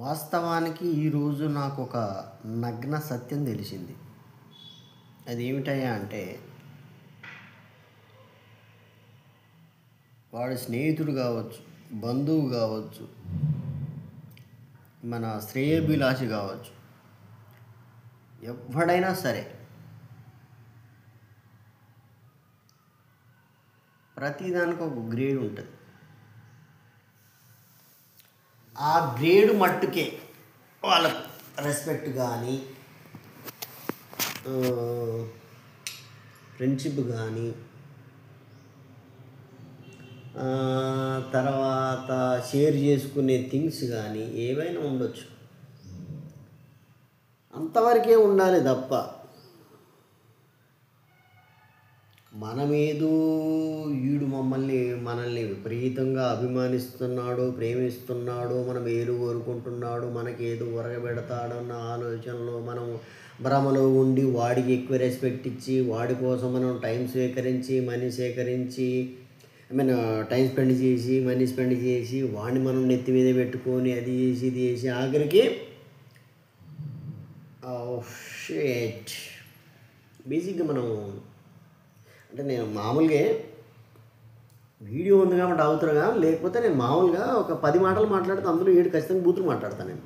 వాస్తవానికి ఈరోజు నాకు ఒక నగ్న సత్యం తెలిసింది. అది ఏమిటయ్యా అంటే, వాడి స్నేహితుడు కావచ్చు, బంధువు కావచ్చు, మన శ్రేయోభిలాషి కావచ్చు, ఎవడైనా సరే ప్రతిదానికి ఒక గ్రేడ్ ఉంటుంది. ఆ గ్రేడ్ మట్టుకే వాళ్ళకు రెస్పెక్ట్ కానీ, ఫ్రెండ్షిప్ కానీ, తర్వాత షేర్ చేసుకునే థింగ్స్ కానీ ఏవైనా ఉండొచ్చు. అంతవరకే ఉండాలి తప్ప మనమేదో వీడు మనల్ని విపరీతంగా అభిమానిస్తున్నాడు, ప్రేమిస్తున్నాడు, మనం ఏదో కోరుకుంటున్నాడు, మనకి ఏదో ఒరగబెడతాడన్న ఆలోచనలో మనం భ్రమలో ఉండి వాడికి ఎక్కువ రెస్పెక్ట్ ఇచ్చి వాడి కోసం మనం టైం సేకరించి మనీ సేకరించి టైం స్పెండ్ చేసి మనీ స్పెండ్ చేసి వాడిని మనం నెత్తి మీద పెట్టుకొని అది చేసి ఇది చేసి ఆఖరికి షేట్ బేసిక్గా మనం అంటే నేను మామూలుగా వీడియో ఉంది కాబట్టి అవుతున్నా, లేకపోతే నేను మామూలుగా ఒక 10 మాటలు మాట్లాడితే అందులో 7 ఖచ్చితంగా బూతులు మాట్లాడతాను. నేను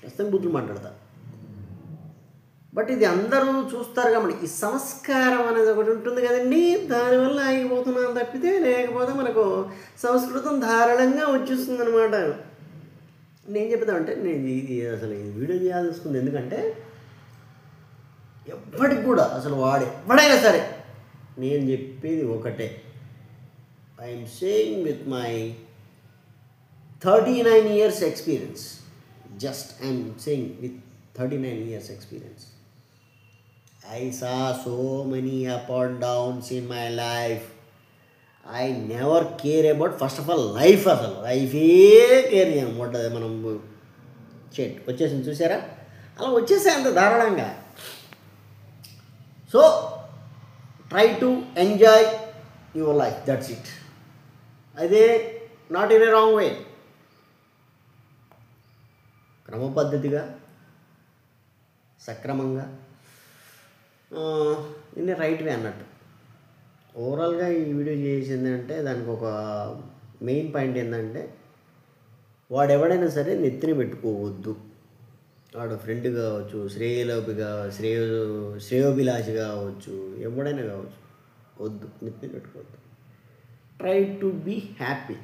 ఖచ్చితంగా బూతులు మాట్లాడతాను. బట్ ఇది అందరూ చూస్తారు కాబట్టి ఈ సంస్కారం అనేది ఒకటి ఉంటుంది కదండి, దానివల్ల ఆగిపోతున్నాను తప్పితే లేకపోతే మనకు సంస్కృతం ధారాళంగా వచ్చేస్తుంది అనమాట. నేను చెప్తామంటే నేను ఇది అసలు ఈ వీడియో చేయాల్సుకుంది ఎందుకంటే ఎప్పటికి కూడా అసలు వాడు ఎప్పుడైనా సరే నేను చెప్పేది ఒకటే. I'm saying with my 39 years experience. Just I'm saying with 39 years experience. I saw so many up and downs in my life. I never care about first of all life. అసలు లైఫే కేర్ చేయను. మనం వచ్చేసింది చూసారా, అలా వచ్చేసే అంత ధారాళంగా. So try to enjoy your life, that's it. అదే not in a wrong way, క్రమ పద్ధతిగా సక్రమంగా ఇన్ని రైట్ వే అన్నట్టు. ఓవరాల్గా ఈ వీడియో చేసిందంటే దానికి ఒక మెయిన్ పాయింట్ ఏంటంటే వాడెవడైనా సరే నెత్తిని పెట్టుకోవద్దు. వాడు ఫ్రెండ్ కావచ్చు, శ్రేయోభిలాషి కావచ్చు, ఎవడైనా కావచ్చు, వద్దు, నెత్తిని పెట్టుకోవద్దు. Try to be happy.